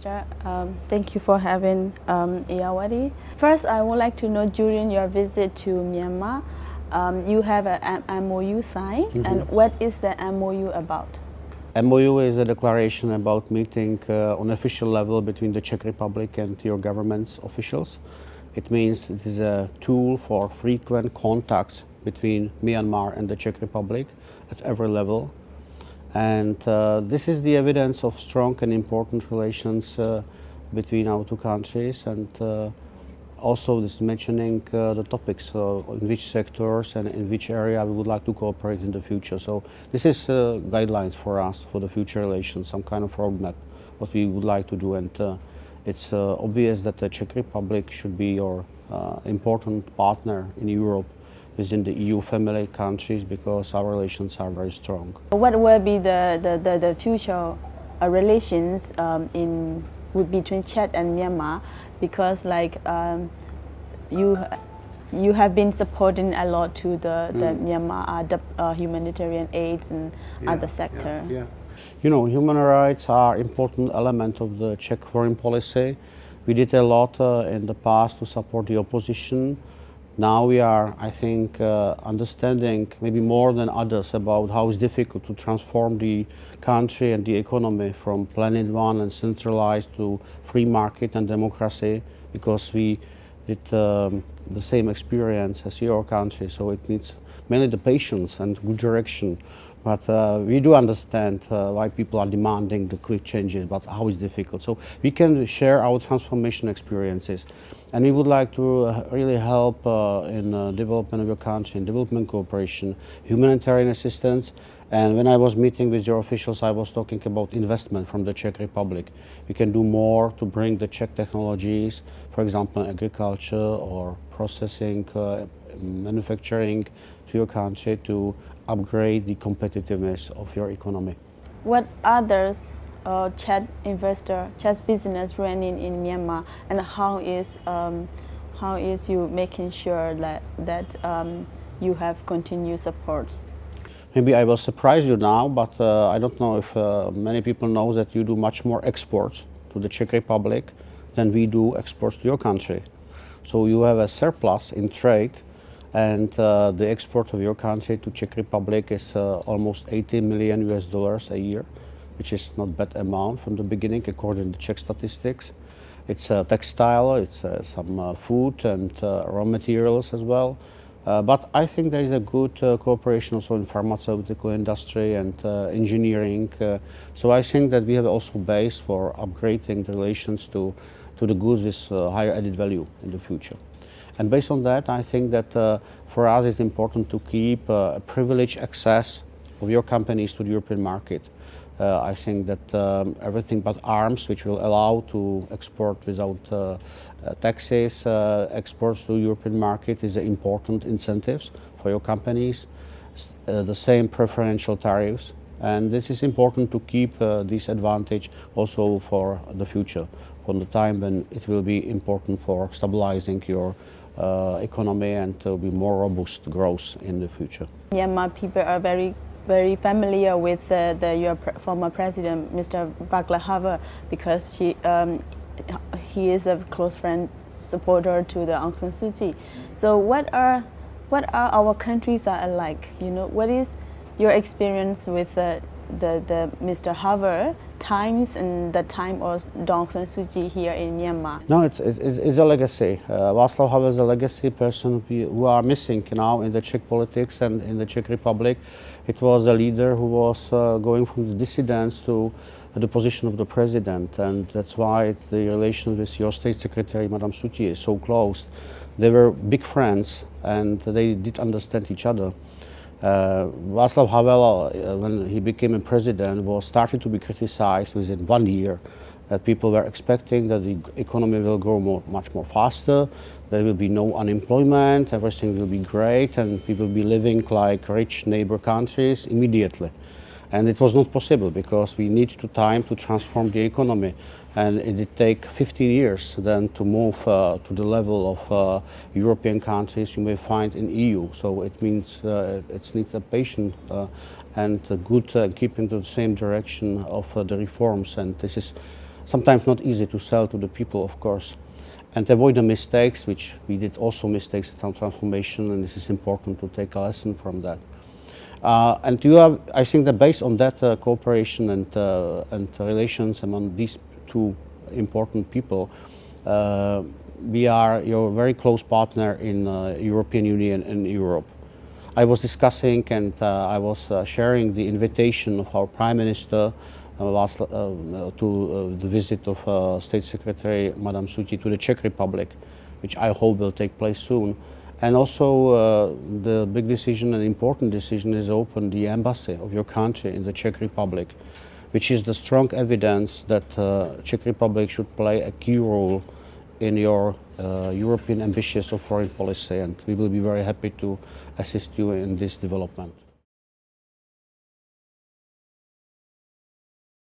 Minister. Thank you for having Iyawadi. First, I would like to know, during your visit to Myanmar, you have an MOU signed, and what is the MOU about? MOU is a declaration about meeting on official level between the Czech Republic and your government's officials. It means it is a tool for frequent contacts between Myanmar and the Czech Republic at every level. And this is the evidence of strong and important relations between our two countries, and also this is mentioning the topics in which sectors and in which area we would like to cooperate in the future. So this is guidelines for us for the future relations, some kind of roadmap, what we would like to do. And it's obvious that the Czech Republic should be your important partner in Europe within the EU family countries, because our relations are very strong. What will be the future relations between Czech and Myanmar? Because you have been supporting a lot to the Myanmar humanitarian aids and other sector. Yeah. You know, human rights are important element of the Czech foreign policy. We did a lot in the past to support the opposition. Now we are, I think, understanding maybe more than others about how it's difficult to transform the country and the economy from planned one and centralized to free market and democracy, because we did the same experience as your country. So it needs mainly the patience and good direction. But we do understand why people are demanding the quick changes, but how it's difficult. So we can share our transformation experiences. And we would like to really help in development of your country, in development cooperation, humanitarian assistance. And when I was meeting with your officials, I was talking about investment from the Czech Republic. We can do more to bring the Czech technologies, for example, in agriculture or processing, manufacturing, to your country to upgrade the competitiveness of your economy. What others Czech investor, Czech business running in Myanmar, and how is you making sure that you have continued supports? Maybe I will surprise you now, but I don't know if many people know that you do much more exports to the Czech Republic than we do exports to your country. So you have a surplus in trade, and the export of your country to Czech Republic is almost 80 million US dollars a year, which is not bad amount from the beginning according to Czech statistics. It's textile, it's some food and raw materials as well. But I think there is a good cooperation also in pharmaceutical industry and engineering. So I think that we have also base for upgrading the relations to the goods with higher added value in the future. And based on that, I think that for us it's important to keep privileged access of your companies to the European market. I think that everything but arms, which will allow to export without taxes, exports to European market is an important incentives for your companies. The same preferential tariffs, and this is important to keep this advantage also for the future, for the time when it will be important for stabilizing your economy and to be more robust growth in the future. Myanmar people are very familiar with your former president, Mr. Václav Havel, because he is a close friend, supporter to the Aung San Suu Kyi. So what are our countries are alike? You know, what is your experience with the Mr. Havel times and the time of Aung San Suu Kyi here in Myanmar? No, it's a legacy. Václav Havel is a legacy person who are missing now in the Czech politics and in the Czech Republic. It was a leader who was going from the dissidents to the position of the president, and that's why the relation with your state secretary, Madame Suu Kyi, is so close. They were big friends and they did understand each other. Václav Havel, when he became a president, was starting to be criticized within 1 year. That people were expecting that the economy will grow much more faster, there will be no unemployment, everything will be great, and people will be living like rich neighbor countries immediately. And it was not possible because we need time to transform the economy, and it did take 15 years then to move to the level of European countries you may find in EU. So it means it needs a patient and good keeping to the same direction of the reforms, and this is sometimes not easy to sell to the people, of course, and avoid the mistakes, which we did also mistakes in transformation, and this is important to take a lesson from that. And you have, I think that based on that cooperation and relations among these two important people, we are your very close partner in European Union and Europe. I was discussing and I was sharing the invitation of our Prime Minister to the visit of State Secretary Madame Suti to the Czech Republic, which I hope will take place soon. And also the big decision and important decision is open the embassy of your country in the Czech Republic, which is the strong evidence that Czech Republic should play a key role in your European ambitions of foreign policy, and we will be very happy to assist you in this development.